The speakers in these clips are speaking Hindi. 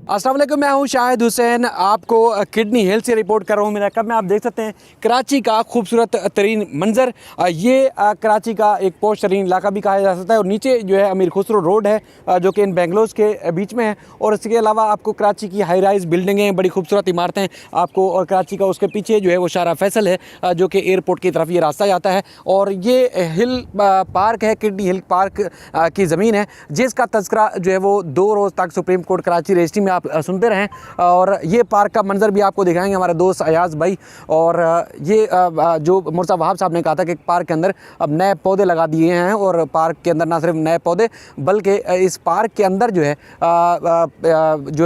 अस्सलाम वालेकुम, मैं हूं शाहिद हुसैन। आपको किडनी हिल से रिपोर्ट कर रहा हूं। मेरा कब में आप देख सकते हैं कराची का खूबसूरत तरीन मंज़र। ये कराची का एक पोश तरीन इलाका भी कहा जा सकता है। और नीचे जो है अमीर खुसरो रोड है जो कि इन बेंगलोर के बीच में है। और इसके अलावा आपको कराची की हाई राइज बिल्डिंगें, बड़ी खूबसूरत इमारतें आपको, और कराची का उसके पीछे जो है वो शारा फैसल है जो कि एयरपोर्ट की तरफ ये रास्ता जाता है। और ये हिल पार्क है, किडनी हिल पार्क की ज़मीन है, जिसका तज़किरा जो है वो 2 रोज़ तक सुप्रीम कोर्ट कराची रजिस्ट्री में आप सुनते रहें। और ये पार्क का मंजर भी आपको दिखाएंगे हमारे दोस्त अयाज भाई। और ये जो मुर्तज़ा वहाब साहब ने कहा था कि पार्क के अंदर अब नए पौधे लगा दिए हैं, और पार्क के अंदर ना सिर्फ नए पौधे बल्कि इस पार्क के अंदर जो है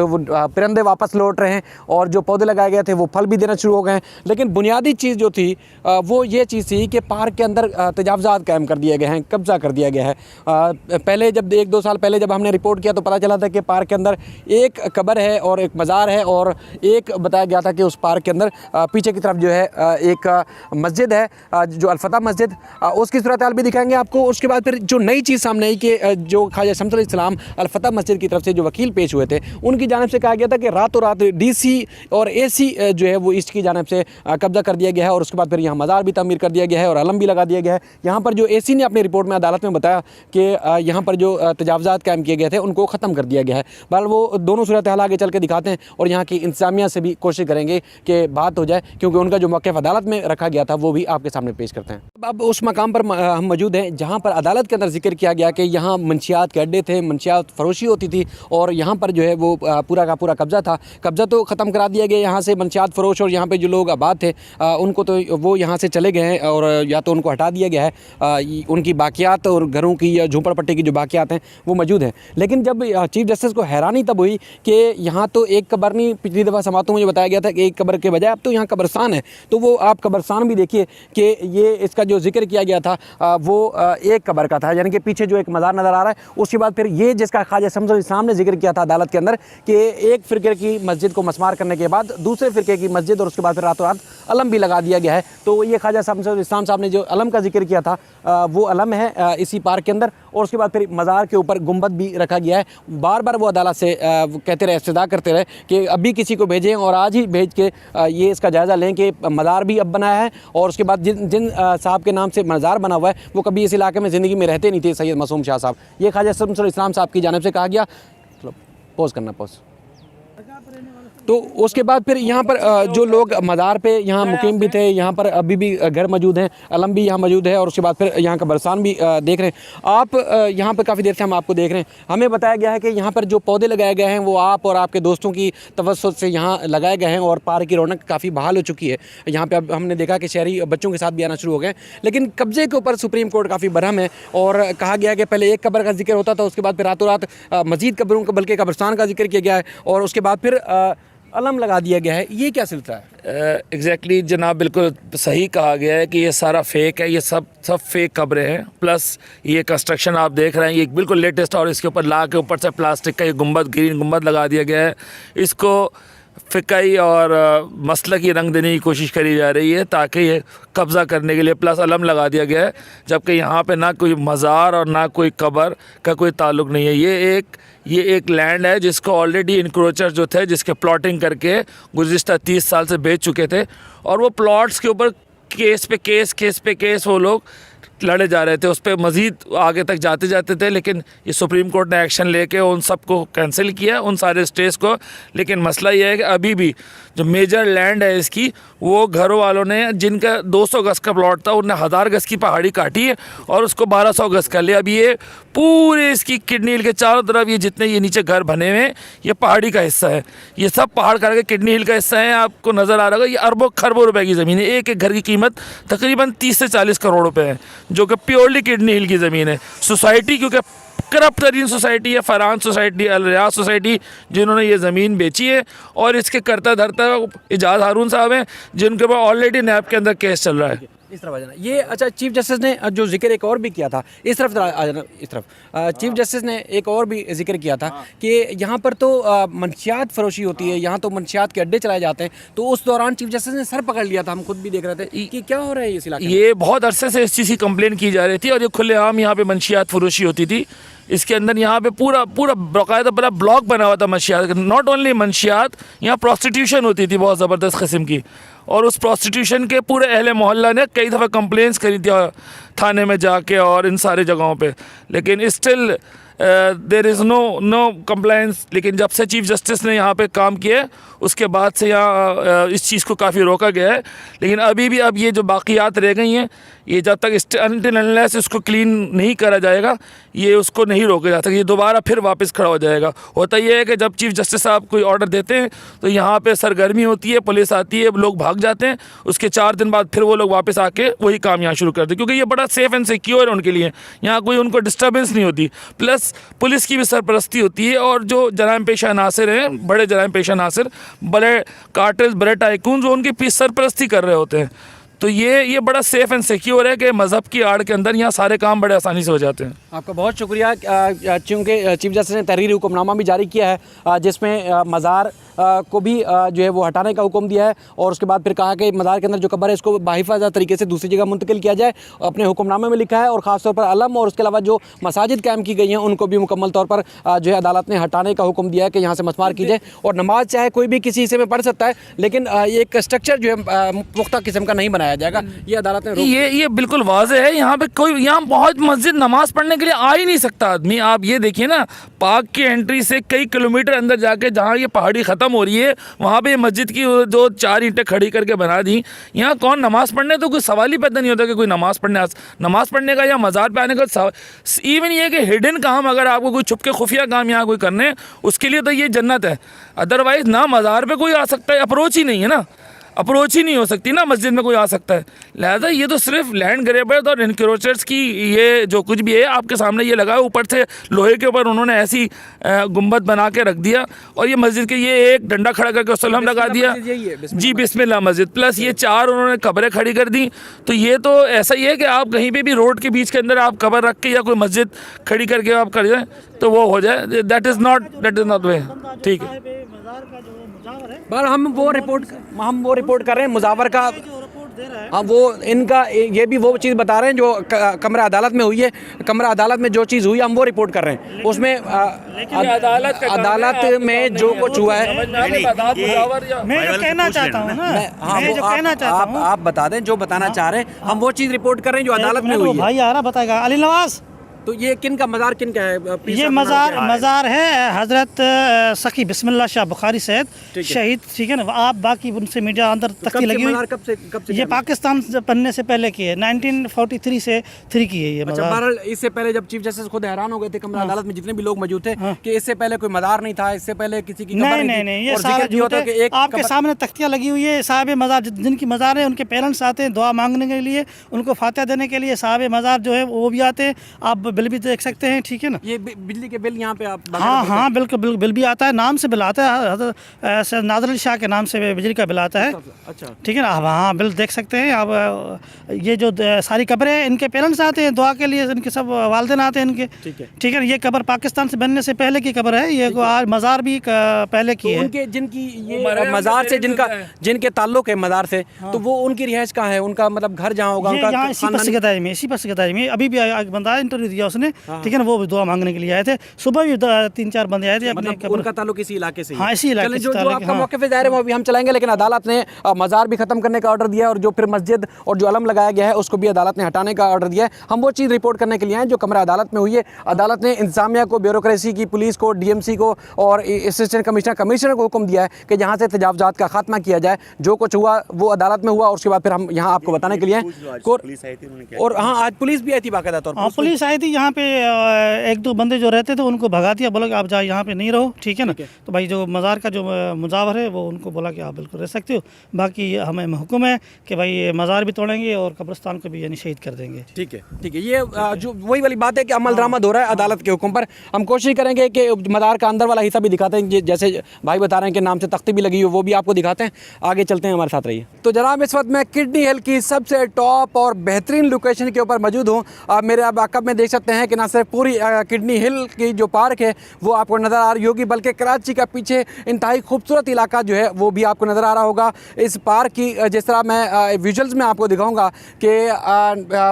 वो परिंदे वापस लौट रहे हैं, और जो पौधे लगाए गए थे वो फल भी देना शुरू हो गए हैं। लेकिन बुनियादी चीज़ जो थी वो ये चीज़ थी कि पार्क के अंदर तजावज़ात कायम कर दिए गए हैं, कब्ज़ा कर दिया गया है। पहले जब 1-2 साल पहले जब हमने रिपोर्ट किया तो पता चला था कि पार्क के अंदर एक कब्र है और एक मज़ार है, और एक बताया गया था कि उस पार्क के अंदर पीछे की तरफ जो है एक मस्जिद है जो अल-फतह मस्जिद, उसकी सूरत हाल भी दिखाएंगे आपको। उसके बाद फिर जो नई चीज़ सामने आई कि जो ख्वाजा शम्सुल इस्लाम अल-फतह मस्जिद की तरफ से जो वकील पेश हुए थे, उनकी जानिब से कहा गया था कि रातों रात DC और AC जो है वो ईस्ट की जानिब से कब्ज़ा कर दिया गया है। और उसके बाद फिर यहाँ मज़ार भी तमीर कर दिया गया है और अलम भी लगा दिया गया है। यहाँ पर जो AC ने अपनी रिपोर्ट में अदालत में बताया कि यहाँ पर जो तजावज़ात कायम किए गए थे उनको ख़त्म कर दिया गया है। बहरहाल वो दोनों सूरत हाल आगे चल के दिखाते हैं, और यहाँ की इंतज़ामिया से भी कोशिश करेंगे कि बात हो जाए, क्योंकि उनका जो मौक़िफ़ अदालत में रखा गया था वो भी आपके सामने पेश करते हैं। अब उस मकाम पर हम मौजूद हैं जहाँ पर अदालत के अंदर जिक्र किया गया कि यहाँ मंशियात के अड्डे थे, मंशियात फरोशी होती थी, और यहाँ पर जो है वो पूरा का पूरा कब्ज़ा था। कब्ज़ा तो ख़त्म करा दिया गया यहाँ से मंशियात फरोश, और यहाँ पर जो लोग आबाद थे उनको तो वो यहाँ से चले गए हैं, और या तो उनको हटा दिया गया है, उनकी बाकियात और घरों की या झोंपड़पट्टी की जो बाकियात हैं वो मौजूद हैं। लेकिन जब चीफ़ जस्टिस को हैरानी तब हुई कि यहाँ तो एक कब्र नहीं, पिछली दफ़ा समातों में जो बताया गया था कि एक कब्र के बजाय अब तो यहाँ कब्रस्तान है, तो वो आप कब्रस्तान भी देखिए कि ये इसका जो जिक्र किया गया था वो एक कब्र का था, यानी कि पीछे जो एक मज़ार नज़र आ रहा है। उसके बाद फिर ये जिसका ख्वाजा शम्सुल इस्लाम ने जिक्र किया था अदालत के अंदर कि एक फ़िरके की मस्जिद को मसमार करने के बाद दूसरे फ़िरके की मस्जिद, और उसके बाद फिर रातों रात अलम भी लगा दिया गया है। तो ये ख्वाजा शम्सुल इस्लाम साहब ने जो अलम का जिक्र किया था वो अलम है इसी पार्क के अंदर। और उसके बाद फिर मज़ार के ऊपर गुंबद भी रखा गया है। बार बार वो अदालत से कहते रहे, इस्तदा करते रहे कि अभी किसी को भेजें, और आज ही भेज के ये इसका जायज़ा लें कि मज़ार भी अब बनाया है। और उसके बाद जिन साहब के नाम से मज़ार बना हुआ है वो कभी इस इलाके में ज़िंदगी में रहते नहीं थे, सैयद मासूम शाह साहब। ये ख्वाजा शम्सुल इस्लाम साहब की जानिब से कहा गया। चलो पॉज़ करना, पॉज़। तो उसके बाद फिर यहाँ पर जो लोग मज़ार पे यहाँ मुकीम भी थे, यहाँ पर अभी भी घर मौजूद हैं, अलम भी यहाँ मौजूद है, और उसके बाद फिर यहाँ का बरसान भी देख रहे हैं आप। यहाँ पर काफ़ी देर से हम आपको देख रहे हैं। हमें बताया गया है कि यहाँ पर जो पौधे लगाए गए हैं वो आप और आपके दोस्तों की तवज्जुह से यहाँ लगाए गए हैं, और पार्क की रौनक काफ़ी बहाल हो चुकी है। यहाँ पर अब हमने देखा कि शहरी बच्चों के साथ भी आना शुरू हो गए। लेकिन कब्ज़े के ऊपर सुप्रीम कोर्ट काफ़ी बरहम है, और कहा गया कि पहले एक कब्र का जिक्र होता था, उसके बाद फिर रातों रात मज़ीद कब्रों का बल्कि कब्रस्तान का जिक्र किया गया है, और उसके बाद फिर अलम लगा दिया गया है। ये क्या सिलसिला है? एग्जैक्टली जनाब, बिल्कुल सही कहा गया है कि ये सारा फेक है। ये सब फेक कब्रें हैं। प्लस ये कंस्ट्रक्शन आप देख रहे हैं ये बिल्कुल लेटेस्ट, और इसके ऊपर ला के ऊपर से प्लास्टिक का ये गुंबद, ग्रीन गुंबद लगा दिया गया है। इसको फ़िकाई और मसलकी रंग देने की कोशिश करी जा रही है ताकि ये कब्ज़ा करने के लिए, प्लस अलम लगा दिया गया है, जबकि यहाँ पे ना कोई मज़ार और ना कोई कब्र का कोई ताल्लुक़ नहीं है। ये एक लैंड है जिसको ऑलरेडी इंक्रोचर जो थे, जिसके प्लॉटिंग करके गुज़िश्ता 30 साल से बेच चुके थे, और वो प्लॉट्स के ऊपर केस पे केस वो लोग लड़े जा रहे थे, उस पर मज़ीद आगे तक जाते थे। लेकिन ये सुप्रीम कोर्ट ने एक्शन लेके उन सब को कैंसिल किया, उन सारे स्टेज को। लेकिन मसला ये है कि अभी भी जो मेजर लैंड है इसकी, वो घरों वालों ने, जिनका 200 गज़ का प्लॉट था, उन्हें 1000 गज़ की पहाड़ी काटी है और उसको 1200 गज़ कर लिया। अभी ये पूरे इसकी किडनी हिल के चारों तरफ ये जितने ये नीचे घर बने हुए हैं ये पहाड़ी का हिस्सा है। ये सब पहाड़ करके किडनी हिल का हिस्सा है। आपको नज़र आ रहा होगा ये अरबों खरबों रुपए की ज़मीन है। एक एक घर की कीमत तकरीबन 30 से 40 करोड़ रुपए है, जो कि प्योरली किडनी हिल की ज़मीन है। सोसाइटी क्योंकि करप्ट तरीन सोसाइटी है, फरहान सोसाइटी, अल रियाज सोसाइटी, जिन्होंने ये ज़मीन बेची है, और इसके करता धरता इजाज़ हारून साहब हैं, जिनके ऊपर ऑलरेडी नैब के अंदर केस चल रहा है। इस तरफ आ जाना। ये अच्छा, चीफ जस्टिस ने जो जिक्र एक और भी किया था, इस तरफ आ जाना, इस तरफ। चीफ जस्टिस ने एक और भी जिक्र किया था कि यहाँ पर तो मंशियात फरोशी होती है, यहाँ तो मंशियात के अड्डे चलाए जाते हैं। तो उस दौरान चीफ जस्टिस ने सर पकड़ लिया था, हम खुद भी देख रहे थे कि क्या हो रहा है इस इलाके में। ये बहुत अरसे से इस चीज़ की कंप्लेन की जा रही थी और ये खुलेआम यहाँ पे मंशियात फरोशी होती थी। इसके अंदर यहाँ पे पूरा बाकायदा बड़ा ब्लॉक बना हुआ था मंशियात। नॉट ओनली मंशियात, यहाँ प्रोस्टिट्यूशन होती थी बहुत ज़बरदस्त किस्म की। और उस प्रोस्टिट्यूशन के पूरे अहले मोहल्ला ने कई दफ़ा कंप्लेंट्स करी थी थाने में जाके और इन सारी जगहों पे, लेकिन still there is no compliance. लेकिन जब से चीफ जस्टिस ने यहाँ पे काम किया उसके बाद से यहाँ इस चीज़ को काफ़ी रोका गया है। लेकिन अभी भी अब ये जो बाकियात रह गई हैं, ये जब तक अनटिल अनलेस इसको क्लीन नहीं करा जाएगा, ये उसको नहीं रोका जा सकता, ये दोबारा फिर वापस खड़ा हो जाएगा। होता ये है कि जब चीफ जस्टिस साहब कोई ऑर्डर देते हैं तो यहाँ पे सरगर्मी होती है, पुलिस आती है, लोग भाग जाते हैं, उसके 4 दिन बाद फिर वो लोग वापस आके वही काम यहाँ शुरू करते हैं, क्योंकि ये बड़ा सेफ़ एंड सिक्योर है उनके लिए। यहाँ कोई उनको डिस्टर्बेंस नहीं होती, प्लस पुलिस की भी सरपरस्ती होती है। और जो जराइम पेशा अनासर हैं, बड़े जराइम पेशा अनासर, बड़े कार्टेल्स, बड़े टाइकून जो उनकी सरपरस्ती कर रहे होते हैं, तो ये बड़ा सेफ़ एंड सिक्योर है कि मज़हब की आड़ के अंदर यहाँ सारे काम बड़े आसानी से हो जाते हैं। आपका बहुत शुक्रिया। चूँकि चीफ जस्टिस ने तहरीरी हुक्मनामा भी जारी किया है जिसमें मज़ार को भी जो है वो हटाने का हुक्म दिया है, और उसके बाद फिर कहा कि मज़ार के अंदर जो कब्र है इसको बाहिफाज़त तरीके से दूसरी जगह मुंतकिल किया जाए, अपने हुक्मनामे में लिखा है। और ख़ास तौर पर अलम और उसके अलावा जो मसाजिद कायम की गई हैं उनको भी मुकम्मल तौर पर जो है अदालत ने हटाने का हुक्म दिया है कि यहाँ से मसमार की जाए। और नमाज चाहे कोई भी किसी हिस्से में पढ़ सकता है, लेकिन एक स्ट्रक्चर जो है पुख्ता किस्म का नहीं बनाया जाएगा, ये अदालत ने ये बिल्कुल वाज़ेह है। यहाँ पे कोई, यहाँ बहुत मस्जिद नमाज़ पढ़ने के लिए आ ही नहीं सकता आदमी। आप ये देखिए ना, पाक की एंट्री से कई किलोमीटर अंदर जाके जहाँ ये पहाड़ी ख़त्म हो रही है, वहाँ पे मस्जिद की जो 4 ईंटें खड़ी करके बना दी, यहाँ कौन नमाज़ पढ़ने, तो कोई सवाल ही पैदा नहीं होता कि कोई नमाज़ पढ़ने का या मज़ार पे आने का। इवन ये कि हिडन काम, अगर आपको कोई छुप के खुफिया काम यहाँ कोई करने, उसके लिए तो ये जन्नत है। अदरवाइज़ ना मज़ार पे कोई आ सकता है, अप्रोच ही नहीं है ना, अप्रोच ही नहीं हो सकती ना मस्जिद में कोई आ सकता है। लिहाजा ये तो सिर्फ लैंड ग्रेबर्स और इनक्रोचर्स की ये जो कुछ भी है आपके सामने ये लगा है, ऊपर से लोहे के ऊपर उन्होंने ऐसी गुंबद बना के रख दिया, और ये मस्जिद के ये एक डंडा खड़ा करके सलाम लगा दिया जी, बिस्मिल्लाह मस्जिद, प्लस ये 4 उन्होंने कब्रें खड़ी कर दी। तो ये तो ऐसा ही है कि आप कहीं पे भी रोड के बीच के अंदर आप कब्र रख के या कोई मस्जिद खड़ी करके आप कर जाए तो वो हो जाए। दैट इज़ नॉट वे। ठीक है, पर हम वो रिपोर्ट कर रहे हैं मुजावर का। हाँ, वो इनका ये भी वो चीज़ बता रहे हैं जो कमरा अदालत में हुई है। कमरा अदालत में जो चीज़ हुई हम वो रिपोर्ट कर रहे हैं। उसमें अदालत में जो कुछ हुआ है, मैं जो कहना चाहता हूँ ना, मैं जो कहना चाहता हूँ, आप बता दें जो बताना चाह रहे हैं। हम वो चीज़ रिपोर्ट कर रहे हैं जो अदालत में हुई है। भाई आ रहा बताएगा। अली नवाज, तो ये किन का मज़ार, किन का है? ये मज़ार है हज़रत सखी बिस्मिल्लाह शाह बुखारी सैयद शहीद, ठीक है ना। आप बाकी उनसे मीडिया अंदर तख्ती लगी हुई। कब से ये पाकिस्तान बनने से पहले की है, 1943 से 3 की है ये मज़ार। बहरहाल इससे पहले जब चीफ जस्टिस खुद हैरान हो गए थे कमरा अदालत में जितने भी लोग मौजूद थे कि इससे पहले कोई मज़ार नहीं था, इससे पहले किसी की कब्र नहीं, ये सारा झूठ है। आपके सामने तख्तियाँ लगी हुई है। साहब मज़ार जिनकी मज़ार है उनके पेरेंट्स आते हैं दुआ मांगने के लिए, उनको फातिहा देने के लिए। साहब मज़ार जो है वो भी आते हैं, आप बिल भी देख सकते हैं, ठीक है ना। ये बिजली के बिल यहाँ पे आप हाँ बिल्कुल बिल भी आता है, नाम से बिल आता है, हज़रत नादर अली शाह के नाम से बिजली का बिल आता है। अच्छा, ठीक है ना। आप हाँ बिल देख सकते हैं आप। ये जो सारी कब्रें हैं इनके पेरेंट्स आते हैं दुआ के लिए, इनके सब वालिदैन आते हैं इनके, ठीक है। ये कब्र पाकिस्तान से बनने से पहले की कब्र है। ये आज मज़ार भी पहले की है। उनके जिनकी ये मज़ार से जिनके ताल्लुक है मज़ार से, तो वो उनकी रिहाइश कहाँ है? उनका मतलब घर जहाँ होगा यहाँ इसी बस गदाई में अभी भी एक बंदा इंटरव्यू दिया उसने, ठीक है ना। वो दुआ मांगने के लिए आए थे। सुबह भी 3-4 बंदे आए थे अपने। उनका ताल्लुक इसी इलाके से? हाँ, इसी इलाके से। जो आपका मौके पे ज़ाहिर है वो अभी हम चलाएंगे, लेकिन अदालत ने मज़ार भी ख़त्म करने का ऑर्डर दिया है, और जो फिर मस्जिद और जो अलम लगाया गया है उसको भी अदालत ने हटाने का ऑर्डर दिया है। हम वो चीज़ रिपोर्ट करने के लिए आए जो कमरा अदालत में हुई है। अदालत ने इंतजामिया को, ब्यूरोक्रेसी की, पुलिस को, DMC को और असिस्टेंट कमिश्नर को हुक्म दिया है कि जहाँ से तजावुज़ात का खात्मा किया जाए। जो कुछ हुआ वो अदालत में हुआ, और उसके बाद फिर हम यहाँ आपको बताने के लिए आए। और हाँ, आज पुलिस भी आई थी बाकायदा तौर पर। पुलिस आई थी, यहाँ पे एक दो बंदे जो रहते थे उनको भगा दिया, बोला कि आप जाओ यहाँ पे नहीं रहो, ठीक है ना। तो भाई जो मज़ार का जो मुजावर है वो उनको बोला कि आप बिल्कुल रह सकते हो, बाकी हमें हुक्म है कि भाई मज़ार भी तोड़ेंगे और कब्रिस्तान को भी यानी शहीद कर देंगे। ठीक है, ठीक है। ये जो वही वाली बात है कि अमल दरामद हो रहा है अदालत के हुक्म पर। हम कोशिश करेंगे कि मज़ार का अंदर वाला हिस्सा भी दिखाते हैं, जैसे भाई बता रहे हैं कि नाम से तख्ती भी लगी हो, वो भी आपको दिखाते हैं। आगे चलते हैं, हमारे साथ रहिए। तो जनाब इस वक्त मैं किडनी हिल की सबसे टॉप और बेहतरीन लोकेशन के ऊपर मौजूद हूँ। आप मेरे आप वाकब में देख सकते हैं कि ना सिर्फ पूरी किडनी हिल की जो पार्क है वो आपको नज़र आ रही होगी, बल्कि कराची का पीछे इंतहाई खूबसूरत इलाका जो है वो भी आपको नज़र आ रहा होगा। इस पार्क की जिस तरह मैं विजुअल्स में आपको दिखाऊंगा कि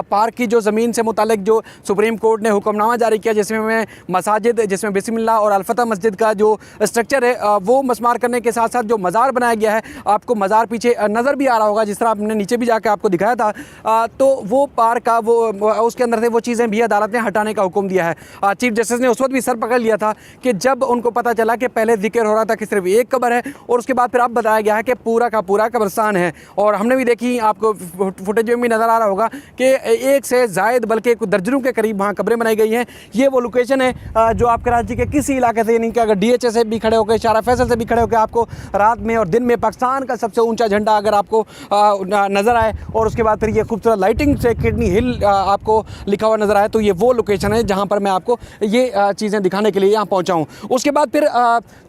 पार्क की जो ज़मीन से मुतालिक जो सुप्रीम कोर्ट ने हुक्मनामा जारी किया, जिसमें मसाजिद, जिसमें बिस्मिल्लाह और अलफतह मस्जिद का जो स्ट्रक्चर है वो मस्मार करने के साथ साथ जो मज़ार बनाया गया है, आपको मज़ार पीछे नज़र भी आ रहा होगा, जिस तरह आपने नीचे भी जाकर आपको दिखाया था। तो वो पार्क का वो उसके अंदर से वो चीज़ें भी अदालत ने हटाने का हुक्म दिया है। चीफ जस्टिस ने उस वक्त भी सर पकड़ लिया था कि जब उनको पता चला कि पहले जिक्र हो रहा था कि सिर्फ एक कब्र है और उसके बाद फिर अब बताया गया है कि पूरा का पूरा कब्रिस्तान है। और हमने भी देखी, आपको फुटेज में भी नज़र आ रहा होगा कि एक से ज़ायद बल्कि कुछ दर्जनों के करीब वहाँ कब्रें बनाई गई हैं। ये वो लोकेशन है जो आप कराची के किसी इलाके से, यानी कि अगर DHA से भी खड़े होकर, शारा फैसल से भी खड़े होकर आपको रात में और दिन में पाकिस्तान का सबसे ऊंचा झंडा अगर आपको नज़र आए और उसके बाद फिर ये खूबसूरत लाइटिंग से किडनी हिल आपको लिखा हुआ नज़र आए, तो ये वो लोकेशन है जहाँ पर मैं आपको ये चीज़ें दिखाने के लिए यहाँ पहुँचा हूँ। उसके बाद फिर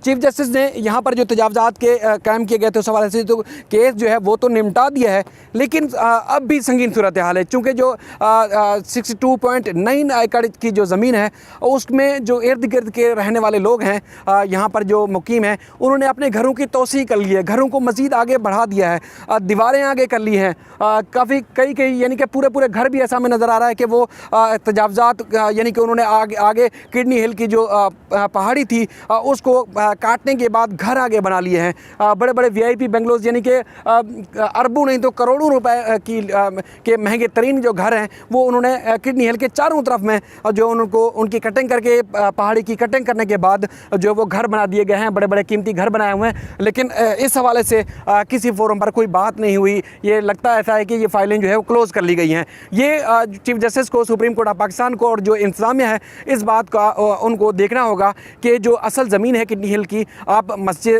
चीफ जस्टिस ने यहाँ पर जो तजावज़ात के कायम किए गए थे उस हवाले से तो केस जो है वो तो निपटा दिया है, लेकिन अब भी संगीन सूरत हाल है, चूँकि जो 62.9 एकड़ की जो ज़मीन है उसमें जो इर्द गिर्द के रहने वाले लोग हैं, यहाँ पर जो मुकीम हैं, उन्होंने अपने घरों की तोसी कर ली है, घरों को मज़ीद आगे बढ़ा दिया है, दीवारें आगे कर ली हैं, काफ़ी कई यानी कि पूरे घर भी ऐसा में नज़र आ रहा है कि वो तजावज़ात यानी कि उन्होंने आगे किडनी हिल की जो पहाड़ी थी उसको काटने के बाद घर आगे बना लिए हैं। बड़े बड़े VIP बंगलोज, यानी कि अरबों नहीं तो करोड़ों रुपए के महंगे तरीन जो घर हैं वो उन्होंने किडनी हिल के चारों तरफ में जो उनकी कटिंग करके, पहाड़ी की कटिंग करने के बाद जो वो घर बना दिए गए हैं, बड़े बड़े कीमती घर बनाए हुए हैं। लेकिन इस हवाले से किसी फोरम पर कोई बात नहीं हुई। ये लगता ऐसा है कि ये फाइलें जो है वो क्लोज़ कर ली गई हैं। ये चीफ जस्टिस को, सुप्रीम कोर्ट ऑफ पाकिस्तान को और जो इंतज़ामिया है इस बात का उनको देखना होगा कि जो असल ज़मीन है किडनी हिल की, आप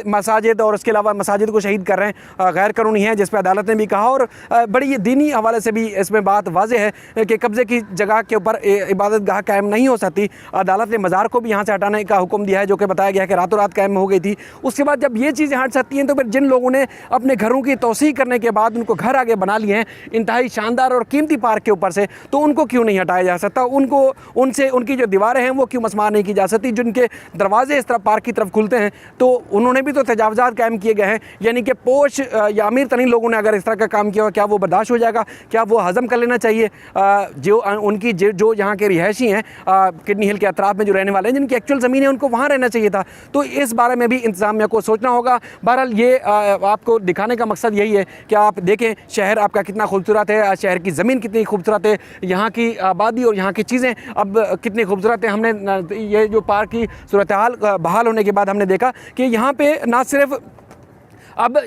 मसाजिद और उसके अलावा मसाजिद को शहीद कर रहे हैं, गैर कानूनी है, जिस पर अदालत ने भी कहा। और बड़ी दीनी हवाले से भी इसमें बात वाज़ेह है कि कब्ज़े की जगह के ऊपर इबादत गाह कायम नहीं हो सकती। अदालत ने मज़ार को भी यहाँ से हटाने का हुक्म दिया है, जो कि बताया गया है कि रातों रात कायम हो गई थी। उसके बाद जब ये चीज़ें हट सकती हैं तो फिर जिन लोगों ने अपने घरों की तोसी करने के बाद उनको घर आगे बना लिए हैं इंतहाई शानदार और कीमती पार्क के ऊपर से, तो उनको क्यों नहीं हटाया जा सकता? उनसे उनकी जो दीवारें हैं वो क्यों मस्मार नहीं की जा सकती? जिनके दरवाजे इस तरफ पार्क की तरफ खुलते हैं तो उन्होंने भी तो तजावज़ात कायम किए गए हैं, यानी कि पोश या अमीर तरीन लोगों ने अगर इस तरह का काम किया, क्या वो बर्दाश्त हो जाएगा? क्या वो हज़म कर लेना चाहिए? जो उनकी जो यहाँ के रिहायशी हैं किडनी हिल के अतराफ़ में जो रहने वाले हैं, जिनकी एक्चुअल ज़मीन है, उनको वहाँ रहना चाहिए था। तो इस बारे में भी इंतज़ामिया को सोचना होगा। बहरहाल ये आपको दिखाने का मकसद यही है कि आप देखें शहर आपका कितना खूबसूरत है, शहर की ज़मीन कितनी खूबसूरत है, यहाँ की आबादी और यहाँ की चीज़ें अब कितनी खूबसूरत है। हमने ये जो पार्क की सूरत हाल बहाल होने के बाद हमने देखा कि यहाँ पे ना सिर्फ अब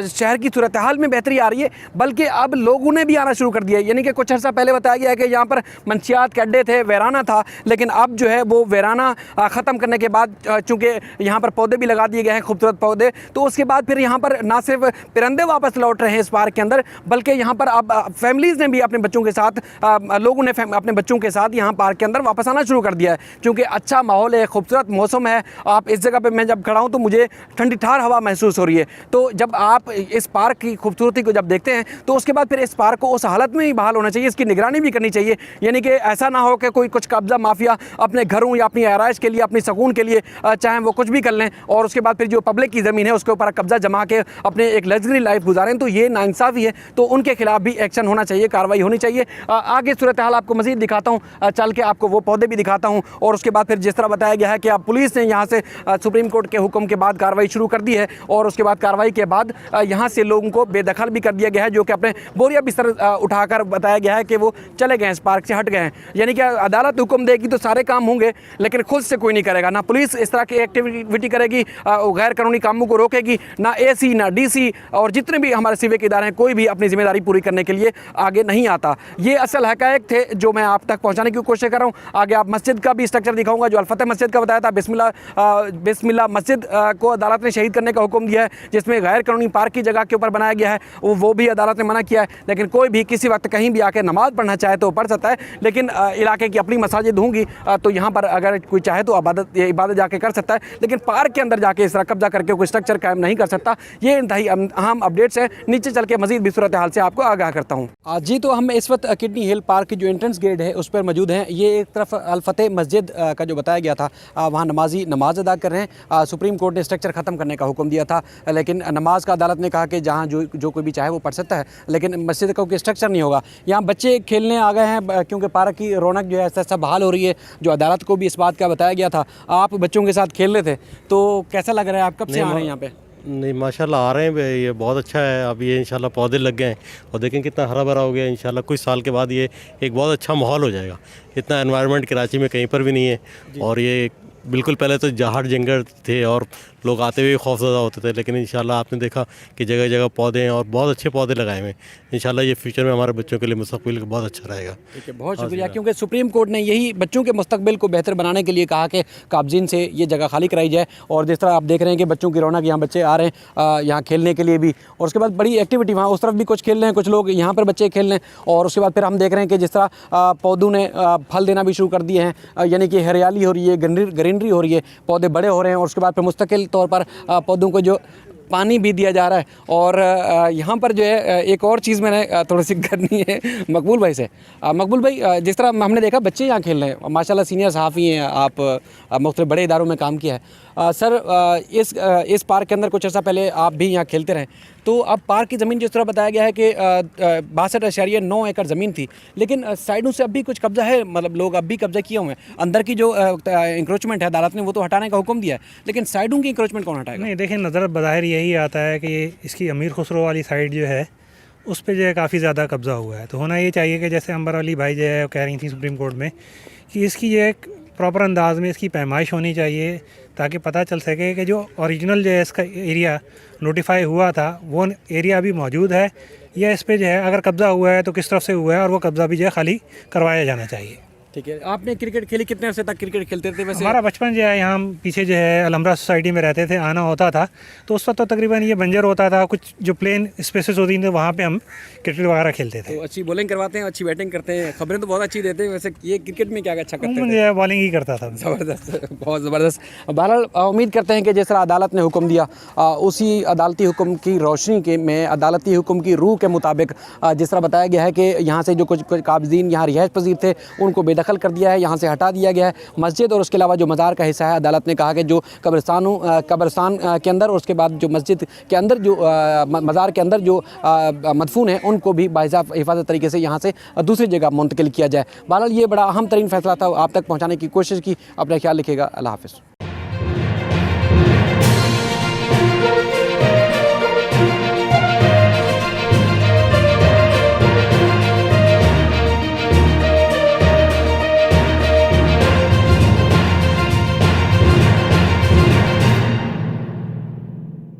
शहर की सूरत हाल में बेहतरी आ रही है, बल्कि अब लोगों ने भी आना शुरू कर दिया है। यानी कि कुछ अर्सा पहले बताया गया है कि यहाँ पर मंशियात के अड्डे थे, वीराना था, लेकिन अब जो है वो वीराना ख़त्म करने के बाद चूँकि यहाँ पर पौधे भी लगा दिए गए हैं, खूबसूरत पौधे, तो उसके बाद फिर यहाँ पर ना सिर्फ परिंदे वापस लौट रहे हैं इस पार्क के अंदर, बल्कि यहाँ पर अब फैमिलीज़ ने भी अपने बच्चों के साथ, लोगों ने अपने बच्चों के साथ यहाँ पार्क के अंदर वापस आना शुरू कर दिया है, क्योंकि अच्छा माहौल है, खूबसूरत मौसम है। आप इस जगह पर मैं जब खड़ा हूँ तो मुझे ठंडी ठार हवा महसूस हो रही है। तो जब आप इस पार्क की खूबसूरती को जब देखते हैं तो उसके बाद फिर इस पार्क को उस हालत में ही बहाल होना चाहिए, इसकी निगरानी भी करनी चाहिए। यानी कि ऐसा ना हो कि कोई कुछ कब्जा माफिया अपने घरों या अपनी आराइश के लिए, अपनी सुकून के लिए चाहे वो कुछ भी कर लें और उसके बाद फिर जो पब्लिक की ज़मीन है उसके ऊपर कब्जा जमा के अपने एक लग्जरी लाइफ गुजारें, तो ये नाइंसाफ़ी है। तो उनके खिलाफ भी एक्शन होना चाहिए, कार्रवाई होनी चाहिए। आगे सूरत हाल आपको मज़ीद दिखाता हूँ, चल के आपको वो पौधे भी दिखाता हूँ और उसके बाद फिर जिस तरह बताया गया है कि अब पुलिस ने यहाँ से सुप्रीम कोर्ट के हुक्म के बाद कार्रवाई शुरू कर दी है और उसके बाद कार्रवाई के बाद यहाँ से लोगों को बेदखल भी कर दिया गया है, जो कि अपने बोरिया बिस्तर उठाकर बताया गया है कि वो चले गए हैं, इस पार्क से हट गए हैं। यानी कि अदालत हुक्म देगी तो सारे काम होंगे, लेकिन खुद से कोई नहीं करेगा। ना पुलिस इस तरह की एक्टिविटी करेगी, गैर कानूनी कामों को रोकेगी, ना एसी ना डीसी और जितने भी हमारे सिविक इदारे हैं, कोई भी अपनी जिम्मेदारी पूरी करने के लिए आगे नहीं आता। ये असल हकायक थे जो मैं आप तक पहुँचाने की कोशिश कर रहा हूँ। आगे आप मस्जिद का भी स्ट्रक्चर दिखाऊंगा, जो अल-फतेह मस्जिद का बताया था। बिस्मिल्लाह मस्जिद को अदालत ने शहीद करने का हुक्म दिया है, जिसमें गैर कानूनी पार्क की जगह के ऊपर बनाया गया है, वो भी अदालत ने मना किया है। लेकिन कोई भी किसी वक्त कहीं भी आके नमाज़ पढ़ना चाहे तो पढ़ सकता है, लेकिन इलाके की अपनी मसाजिद होंगी तो यहाँ पर अगर कोई चाहे तो इबादत जाके कर सकता है, लेकिन पार्क के अंदर जाके इस तरह कब्जा करके कोई स्ट्रक्चर कायम नहीं कर सकता। ये इंतहाई अहम अपडेट्स हैं। नीचे चल के मजीद भी सूरत हाल से आपको आगाह करता हूँ। जी, तो हम इस वक्त किडनी हिल पार्क की जो एंट्रेंस गेट है उस पर मौजूद हैं। ये एक तरफ अल-फतेह मस्जिद का जो बताया गया था, वहाँ नमाजी नमाज अदा कर रहे हैं। सुप्रीम कोर्ट ने स्ट्रक्चर ख़त्म करने का हुक्म दिया था, लेकिन नमाज का अदालत ने कहा कि जहाँ जो कोई भी चाहे वो पढ़ सकता है, लेकिन मस्जिद का कोई स्ट्रक्चर नहीं होगा। यहाँ बच्चे खेलने आ गए हैं क्योंकि पार्क की रौनक जो है ऐसा ऐसा बहाल हो रही है, जो अदालत को भी इस बात का बताया गया था। आप बच्चों के साथ खेल रहे थे, तो कैसा लग रहा है? आप कब से आ रहे हैं यहाँ पे? नहीं माशाल्लाह आ रहे हैं भाई, ये बहुत अच्छा है। अब ये इंशाल्लाह पौधे लग गए हैं और देखें कितना हरा भरा हो गया। इंशाल्लाह कुछ साल के बाद ये एक बहुत अच्छा माहौल हो जाएगा। इतना एनवायरनमेंट कराची में कहीं पर भी नहीं है। और ये बिल्कुल पहले तो जहाड़ जंगल थे और लोग आते हुए खौफज़दा होते थे, लेकिन इंशाल्लाह आपने देखा कि जगह जगह पौधे हैं और बहुत अच्छे पौधे लगाए हुए हैं। इंशाल्लाह ये फ्यूचर में हमारे बच्चों के लिए मुस्तक़बिल बहुत अच्छा रहेगा। ठीक है, बहुत शुक्रिया। क्योंकि सुप्रीम कोर्ट ने यही बच्चों के मुस्तक़बिल को बेहतर बनाने के लिए कहा कि काबजीन से ये जगह खाली कराई जाए। और जिस तरह आप देख रहे हैं कि बच्चों की रौनक, यहाँ बच्चे आ रहे हैं यहाँ खेलने के लिए भी, और उसके बाद बड़ी एक्टिविटी वहाँ उस तरफ भी कुछ खेल रहे हैं, कुछ लोग यहाँ पर बच्चे खेल रहे हैं। और उसके बाद फिर हम देख रहे हैं कि जिस तरह पौधों ने फल देना भी शुरू कर दिए हैं, यानी कि हरियाली हो रही है, ग्रीनरी हो रही है, पौधे बड़े हो रहे हैं। और उसके बाद फिर मुस्तकिल तौर पर पौधों को जो पानी भी दिया जा रहा है। और यहाँ पर जो है एक और चीज़ मैंने थोड़ी सी करनी है मकबूल भाई से। मकबूल भाई, जिस तरह हमने देखा बच्चे यहाँ खेल रहे हैं, माशाल्लाह सीनियर सहाफ़ी हैं आप, मुख्तलिफ बड़े इदारों में काम किया है। सर, इस पार्क के अंदर कुछ अर्सा पहले आप भी यहाँ खेलते रहे, तो अब पार्क की ज़मीन जिस तरह बताया गया है कि 62.9 एकड़ ज़मीन थी, लेकिन साइडों से अब भी कुछ कब्ज़ा है, मतलब लोग अब भी कब्ज़ा किए हुए हैं। अंदर की जो इंक्रोचमेंट है अदालत ने वो तो हटाने का हुक्म दिया है, लेकिन साइडों की इंक्रोचमेंट कौन हटाएगा? नहीं, देखिए नज़र बज़ाहिर यही आता है कि इसकी अमीर खुसरो वाली साइड जो है उस पर जो है काफ़ी ज़्यादा कब्ज़ा हुआ है। तो होना ये चाहिए कि जैसे अंबर अली भाई जो है कह रही थी सुप्रीम कोर्ट में कि इसकी जो एक प्रॉपर अंदाज में इसकी पैमाइश होनी चाहिए, ताकि पता चल सके कि जो ओरिजिनल जो है इसका एरिया नोटिफाई हुआ था वो एरिया अभी मौजूद है, या इस पर जो है अगर कब्ज़ा हुआ है तो किस तरफ से हुआ है, और वो कब्ज़ा भी जो है खाली करवाया जाना चाहिए। ठीक है, आपने क्रिकेट खेली, कितने अर्से तक क्रिकेट खेलते थे वैसे? हमारा बचपन जो है यहाँ पीछे जो है अलहमरा सोसाइटी में रहते थे, आना होता था, तो उस वक्त तो तकरीबन ये बंजर होता था, कुछ जो प्लेन स्पेसेस होती थी वहाँ पे हम क्रिकेट वगैरह खेलते थे। तो अच्छी बॉलिंग करवाते हैं, अच्छी बैटिंग करते हैं, खबरें तो बहुत अच्छी देते हैं। वैसे ये क्रिकेट में क्या अच्छा करते हैं? मुझे बॉलिंग ही करता था। ज़बरदस्त, बहुत ज़बरदस्त। बहरहाल उम्मीद करते हैं कि जिस तरह अदालत ने हुक्म दिया, उसी अदालती हुक्म की रोशनी के में, अदालती हुक्म की रूह के मुताबिक जिस तरह बताया गया है कि यहाँ से जो कुछ काबिज़ीन यहाँ रिहाइश पजीर थे उनको बेदखल कर दिया है, यहाँ से हटा दिया गया है। मस्जिद और उसके अलावा जो मज़ार का हिस्सा है, अदालत ने कहा कि जो कब्रिस्तान के अंदर और उसके बाद जो मस्जिद के अंदर जो मज़ार के अंदर जो मदफून है उनको भी बाहिसाब हिफाजत तरीके से यहाँ से दूसरी जगह मुंतकिल किया जाए। बहरहाल ये बड़ा अहम तरीन फैसला था, आप तक पहुँचाने की कोशिश की। अपना ख्याल रखिएगा। अल्लाह हाफ़िज़।